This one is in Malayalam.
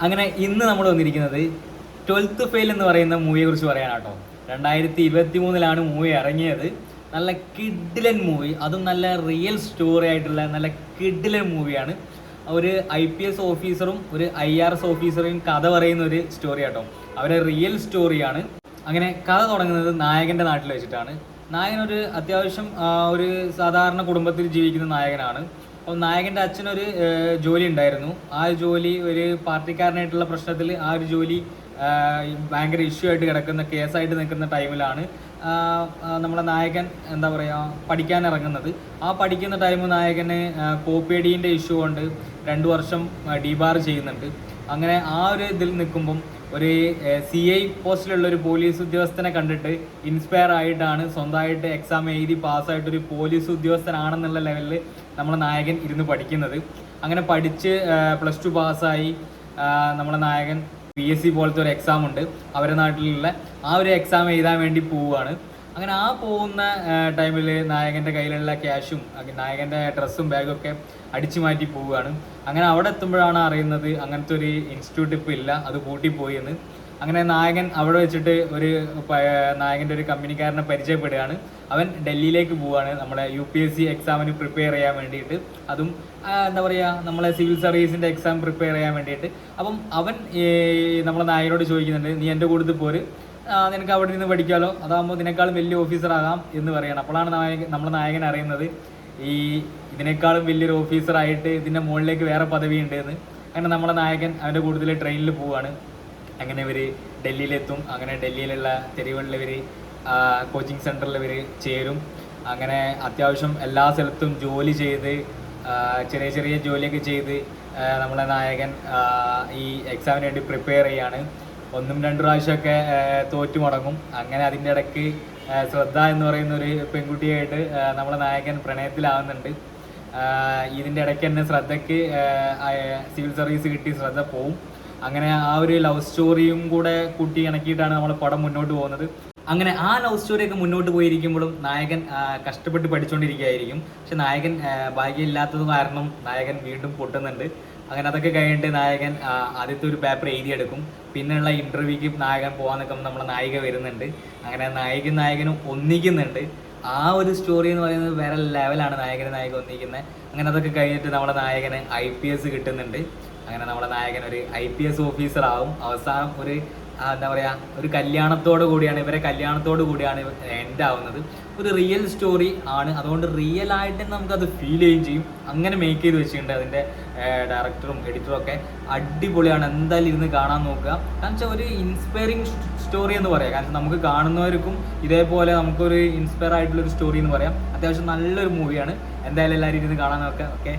അങ്ങനെ ഇന്ന് നമ്മൾ വന്നിരിക്കുന്നത് 12th ഫെയിൽ എന്ന് പറയുന്ന മൂവിയെ കുറിച്ച് പറയാനാട്ടോ. 2023 മൂവി ഇറങ്ങിയത്. നല്ല കിഡിലൻ മൂവി, അതും നല്ല റിയൽ സ്റ്റോറി ആയിട്ടുള്ള നല്ല കിഡിലൻ മൂവിയാണ്. ഒരു IPS ഓഫീസറും ഒരു IRS ഓഫീസറും കഥ പറയുന്ന ഒരു സ്റ്റോറി ആട്ടോ. അവരെ റിയൽ സ്റ്റോറിയാണ്. അങ്ങനെ കഥ തുടങ്ങുന്നത് നായകൻ്റെ നാട്ടിൽ വെച്ചിട്ടാണ്. നായകനൊരു അത്യാവശ്യം ഒരു സാധാരണ കുടുംബത്തിൽ ജീവിക്കുന്ന നായകനാണ്. അപ്പോൾ നായകൻ്റെ അച്ഛനൊരു ജോലി ഉണ്ടായിരുന്നു. ആ ജോലി ഒരു പാർട്ടിക്കാരനായിട്ടുള്ള പ്രശ്നത്തിൽ ആ ഒരു ജോലി ഭയങ്കര ഇഷ്യൂ ആയിട്ട് കിടക്കുന്ന കേസായിട്ട് നിൽക്കുന്ന ടൈമിലാണ് നമ്മളെ നായകൻ എന്താ പറയുക പഠിക്കാൻ ഇറങ്ങുന്നത്. ആ പഠിക്കുന്ന ടൈം നായകന് കോപ്പിയടീൻ്റെ ഇഷ്യൂ കൊണ്ട് 2 വർഷം ഡീബാർ ചെയ്യുന്നുണ്ട്. അങ്ങനെ ആ ഒരു ഇതിൽ നിൽക്കുമ്പം ഒരു CI പോസ്റ്റിലുള്ള ഒരു പോലീസ് ഉദ്യോഗസ്ഥനെ കണ്ടിട്ട് ഇൻസ്പയർ ആയിട്ടാണ് സ്വന്തമായിട്ട് എക്സാം എഴുതി പാസ്സായിട്ടൊരു പോലീസ് ഉദ്യോഗസ്ഥനാണെന്നുള്ള ലെവലിൽ നമ്മളെ നായകൻ ഇരുന്ന് പഠിക്കുന്നത്. അങ്ങനെ പഠിച്ച് +2 പാസ്സായി. നമ്മളെ നായകൻ PSC പോലത്തെ ഒരു എക്സാം ഉണ്ട് അവരുടെ നാട്ടിലുള്ള. ആ ഒരു എക്സാം എഴുതാൻ വേണ്ടി പോവുകയാണ്. അങ്ങനെ ആ പോകുന്ന ടൈമിൽ നായകൻ്റെ കയ്യിലുള്ള ക്യാഷും നായകൻ്റെ ഡ്രസ്സും ബാഗും ഒക്കെ അടിച്ചു മാറ്റി പോവുകയാണ്. അങ്ങനെ അവിടെ എത്തുമ്പോഴാണ് അറിയുന്നത് അങ്ങനത്തെ ഒരു ഇൻസ്റ്റിറ്റ്യൂട്ട് ഇപ്പോൾ ഇല്ല, അത് പൂട്ടിപ്പോയി എന്ന്. അങ്ങനെ നായകൻ അവിടെ വെച്ചിട്ട് ഒരു നായകൻ്റെ ഒരു കമ്പനിക്കാരനെ പരിചയപ്പെടുകയാണ്. അവൻ ഡൽഹിയിലേക്ക് പോവുകയാണ് നമ്മളെ UPSC എക്സാമിന് പ്രിപ്പയർ ചെയ്യാൻ വേണ്ടിയിട്ട്. അതും എന്താ പറയുക നമ്മളെ സിവിൽ സർവീസിൻ്റെ എക്സാം പ്രിപ്പയർ ചെയ്യാൻ വേണ്ടിയിട്ട്. അപ്പം അവൻ നമ്മളെ നായകനോട് ചോദിക്കുന്നുണ്ട്, നീ എൻ്റെ കൂടുതൽ പോര്, നിനക്ക് അവിടെ നിന്ന് പഠിക്കാമല്ലോ, അതാകുമ്പോൾ ഇതിനേക്കാളും വലിയ ഓഫീസറാകാം എന്ന് പറയണം. അപ്പോഴാണ് നമ്മളെ നായകൻ അറിയുന്നത് ഇതിനേക്കാളും വലിയൊരു ഓഫീസറായിട്ട് ഇതിൻ്റെ മുകളിലേക്ക് വേറെ പദവി ഉണ്ട് എന്ന്. അങ്ങനെ നമ്മളെ നായകൻ അവൻ്റെ കൂടുതൽ ട്രെയിനിൽ പോവുകയാണ്. അങ്ങനെ ഇവർ ഡൽഹിയിലെത്തും. അങ്ങനെ ഡൽഹിയിലുള്ള തെരുവുകളിൽ ഇവർ കോച്ചിങ് സെൻറ്ററിൽ ഇവർ ചേരും. അങ്ങനെ അത്യാവശ്യം എല്ലാ സ്ഥലത്തും ജോലി ചെയ്ത് ചെറിയ ചെറിയ ജോലിയൊക്കെ ചെയ്ത് നമ്മളെ നായകൻ ഈ എക്സാമിന് വേണ്ടി പ്രിപ്പയർ ചെയ്യാണ്. 1-2 പ്രാവശ്യമൊക്കെ തോറ്റു മുടങ്ങും. അങ്ങനെ അതിൻ്റെ ഇടയ്ക്ക് ശ്രദ്ധ എന്ന് പറയുന്ന ഒരു പെൺകുട്ടിയായിട്ട് നമ്മളെ നായകൻ പ്രണയത്തിലാവുന്നുണ്ട്. ഇതിൻ്റെ ഇടയ്ക്ക് തന്നെ ശ്രദ്ധയ്ക്ക് സിവിൽ സർവീസ് കിട്ടി ശ്രദ്ധ പോവും. അങ്ങനെ ആ ഒരു ലവ് സ്റ്റോറിയും കൂടെ കൂട്ടി ഇണക്കിയിട്ടാണ് നമ്മൾ പടം മുന്നോട്ട് പോകുന്നത്. അങ്ങനെ ആ ലവ് സ്റ്റോറിയൊക്കെ മുന്നോട്ട് പോയിരിക്കുമ്പോഴും നായകൻ കഷ്ടപ്പെട്ട് പഠിച്ചുകൊണ്ടിരിക്കുകയായിരിക്കും. പക്ഷെ നായകൻ ഭാഗ്യമില്ലാത്തത് കാരണം നായകൻ വീണ്ടും പൊട്ടുന്നുണ്ട്. അങ്ങനെ അതൊക്കെ കഴിഞ്ഞിട്ട് നായകൻ ആദ്യത്തെ ഒരു പേപ്പർ എഴുതിയെടുക്കും. പിന്നെയുള്ള ഇൻ്റർവ്യൂക്ക് നായകൻ പോകാൻ നിൽക്കുമ്പോൾ നമ്മളെ നായിക വരുന്നുണ്ട്. അങ്ങനെ നായകനും ഒന്നിക്കുന്നുണ്ട്. ആ ഒരു സ്റ്റോറി എന്ന് പറയുന്നത് വേറെ ലെവലാണ്. നായക ഒന്നിക്കുന്നത്. അങ്ങനെ അതൊക്കെ കഴിഞ്ഞിട്ട് നമ്മുടെ നായകന് IPS കിട്ടുന്നുണ്ട്. അങ്ങനെ നമ്മുടെ നായകൻ ഒരു IPS ഓഫീസറാവും. അവസാനം ഒരു എന്താ പറയുക ഒരു കല്യാണത്തോടു കൂടിയാണ് എൻഡ് ആവുന്നത്. ഒരു റിയൽ സ്റ്റോറി ആണ്. അതുകൊണ്ട് റിയൽ ആയിട്ട് തന്നെ നമുക്കത് ഫീൽ ചെയ്യുകയും ചെയ്യും. അങ്ങനെ മേക്ക് ചെയ്ത് വെച്ചിട്ടുണ്ട്. അതിൻ്റെ ഡയറക്ടറും എഡിറ്ററും ഒക്കെ അടിപൊളിയാണ്. എന്തായാലും ഇരുന്ന് കാണാൻ നോക്കുക. കാരണം വെച്ചാൽ ഒരു ഇൻസ്പയറിങ് സ്റ്റോറി എന്ന് പറയാം. കാരണം നമുക്ക് കാണുന്നവർക്കും ഇതേപോലെ നമുക്കൊരു ഇൻസ്പയർ ആയിട്ടുള്ളൊരു സ്റ്റോറി എന്ന് പറയാം. അത്യാവശ്യം നല്ലൊരു മൂവിയാണ്. എന്തായാലും എല്ലാവരും ഇരുന്ന് കാണാൻ നോക്കുക. ഓക്കെ.